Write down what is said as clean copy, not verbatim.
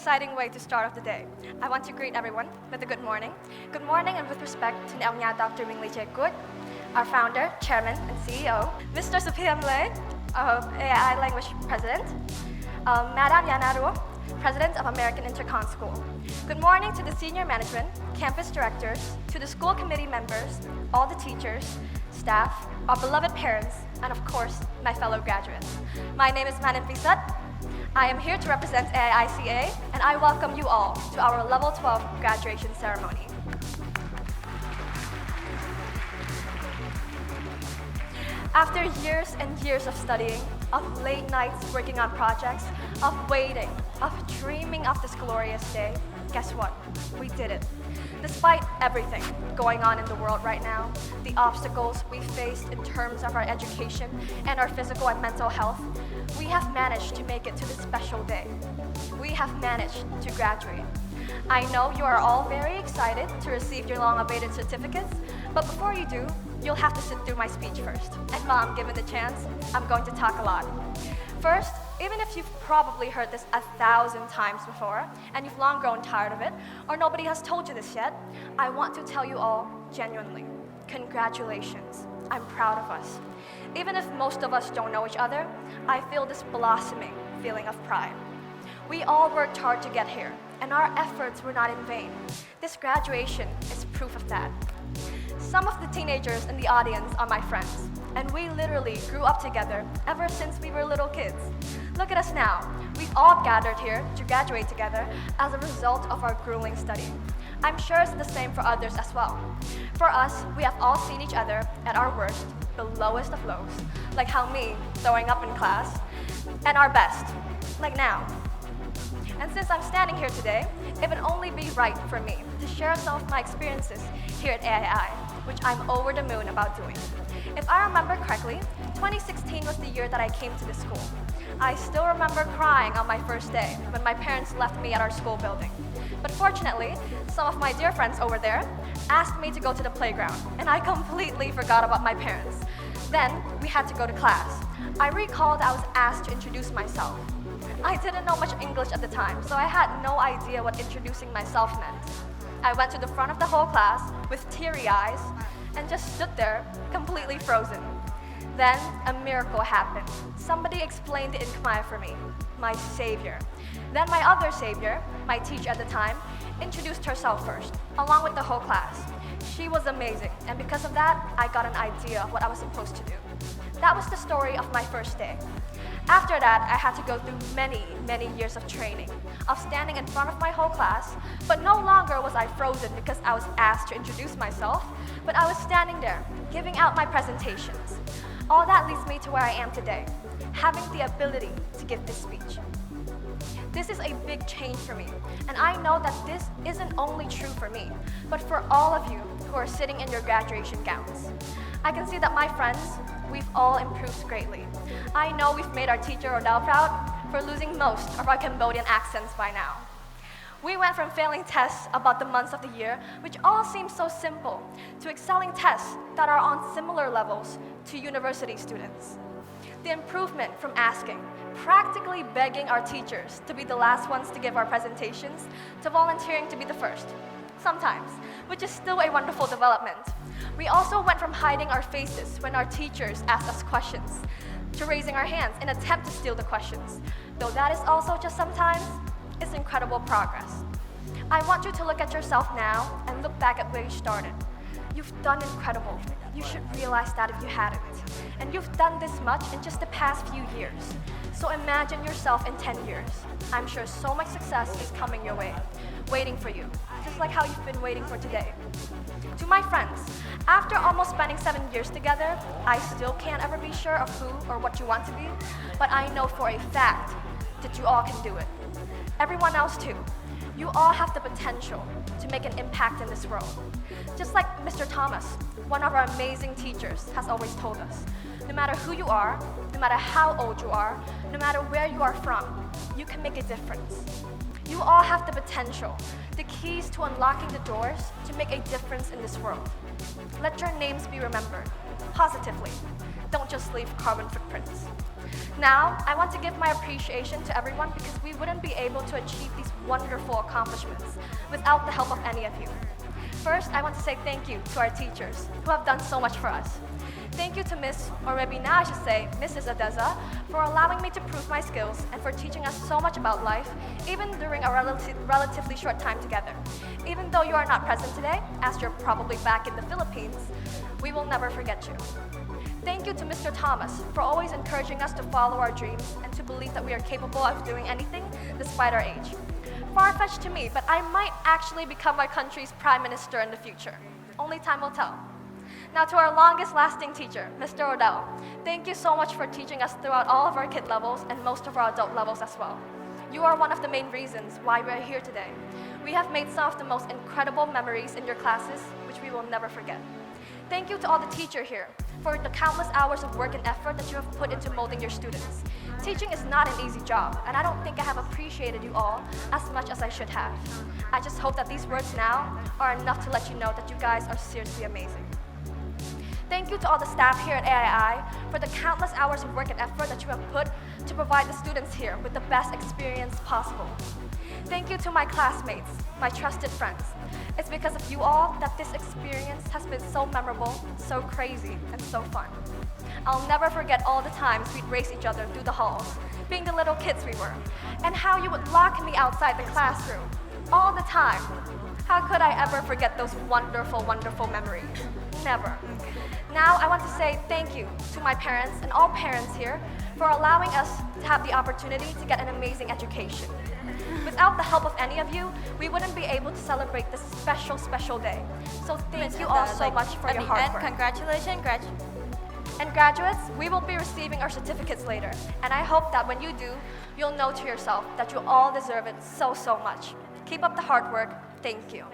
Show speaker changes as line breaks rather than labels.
exciting way to start off the day. I want to greet everyone with a good morning. Good morning and with respect to Nga Dr. Mingli Jae-gut, our founder, chairman, and CEO, Mr. Suphiam Le, AI Language President, Madam Yanaru, President of American Intercon School. Good morning to the senior management, campus directors, to the school committee members, all the teachers, staff, our beloved parents, and of course, my fellow graduates. My name is Manin Pisat. I am here to represent AICA, and I welcome you all to our Level 12 graduation ceremony. After years and years of studying, of late nights working on projects, of waiting, of dreaming of this glorious day, guess what? We did it. Despite everything going on in the world right now, the obstacles we faced in terms of our education and our physical and mental health, we have managed to make it to this special day. We have managed to graduate. I know you are all very excited to receive your long-awaited certificates, but before you do, you'll have to sit through my speech first. And while I'm given the chance, I'm going to talk a lot. First, even if you've probably heard this 1,000 times before, and you've long grown tired of it, or nobody has told you this yet, I want to tell you all genuinely, congratulations. I'm proud of us. Even if most of us don't know each other, I feel this blossoming feeling of pride. We all worked hard to get here, and our efforts were not in vain. This graduation is proof of that. Some of the teenagers in the audience are my friends, and we literally grew up together ever since we were little kids. Look at us now. We've all gathered here to graduate together as a result of our grueling study. I'm sure it's the same for others as well. For us, we have all seen each other at our worst, the lowest of lows, like how me throwing up in class, and our best, like now. And since I'm standing here today, it would only be right for me to share some of my experiences here at AII, which I'm over the moon about doing. If I remember correctly, 2016 was the year that I came to this school. I still remember crying on my first day when my parents left me at our school building. But fortunately, some of my dear friends over there asked me to go to the playground, and I completely forgot about my parents. Then, we had to go to class. I recalled I was asked to introduce myself. I didn't know much English at the time, so I had no idea what introducing myself meant. I went to the front of the whole class with teary eyes and just stood there, completely frozen. Then a miracle happened. Somebody explained the Khmer for me, my savior. Then my other savior, my teacher at the time, introduced herself first, along with the whole class. She was amazing, and because of that, I got an idea of what I was supposed to do. That was the story of my first day. After that, I had to go through many, many years of training, of standing in front of my whole class, but no longer was I frozen because I was asked to introduce myself, but I was standing there, giving out my presentations. All that leads me to where I am today, having the ability to give this speech. This is a big change for me, and I know that this isn't only true for me, but for all of you who are sitting in your graduation gowns. I can see that my friends, we've all improved greatly. I know we've made our teacher Rodel proud for losing most of our Cambodian accents by now. We went from failing tests about the months of the year, which all seem so simple, to excelling tests that are on similar levels to university students. The improvement from asking, practically begging our teachers to be the last ones to give our presentations, to volunteering to be the first, sometimes, which is still a wonderful development. We also went from hiding our faces when our teachers asked us questions, to raising our hands in an attempt to steal the questions. Though that is also just sometimes, it's incredible progress. I want you to look at yourself now and look back at where you started. You've done incredible. You should realize that if you hadn't. And you've done this much in just the past few years. So imagine yourself in 10 years. I'm sure so much success is coming your way, waiting for you, just like how you've been waiting for today. To my friends, after almost spending 7 years together, I still can't ever be sure of who or what you want to be, but I know for a fact that you all can do it. Everyone else too. You all have the potential to make an impact in this world. Just like Mr. Thomas, one of our amazing teachers, has always told us, no matter who you are, no matter how old you are, no matter where you are from, you can make a difference. You all have the potential, the keys to unlocking the doors to make a difference in this world. Let your names be remembered, positively. Don't just leave carbon footprints. Now, I want to give my appreciation to everyone because we wouldn't be able to achieve these wonderful accomplishments without the help of any of you. First, I want to say thank you to our teachers who have done so much for us. Thank you to Miss, or maybe now I should say Mrs. Adeza, for allowing me to prove my skills and for teaching us so much about life, even during a relatively short time together. Even though you are not present today, as you're probably back in the Philippines, we will never forget you. Thank you to Mr. Thomas for always encouraging us to follow our dreams and to believe that we are capable of doing anything despite our age. Far-fetched to me, but I might actually become our country's prime minister in the future. Only time will tell. Now to our longest-lasting teacher, Mr. Odell. Thank you so much for teaching us throughout all of our kid levels and most of our adult levels as well. You are one of the main reasons why we are here today. We have made some of the most incredible memories in your classes, which we will never forget. Thank you to all the teachers here for the countless hours of work and effort that you have put into molding your students. Teaching is not an easy job, and I don't think I have appreciated you all as much as I should have. I just hope that these words now are enough to let you know that you guys are seriously amazing. Thank you to all the staff here at AII for the countless hours of work and effort that you have put to provide the students here with the best experience possible. Thank you to my classmates, my trusted friends. It's because of you all that this experience has been so memorable, so crazy, and so fun. I'll never forget all the times we'd race each other through the halls, being the little kids we were, and how you would lock me outside the classroom, all the time. How could I ever forget those wonderful, wonderful memories? Never. Now, I want to say thank you to my parents and all parents here for allowing us to have the opportunity to get an amazing education. Without the help of any of you, we wouldn't be able to celebrate this special, special day. So thank you all so much for your hard work.
Congratulations,
And graduates, we will be receiving our certificates later. And I hope that when you do, you'll know to yourself that you all deserve it so, so much. Keep up the hard work. Thank you.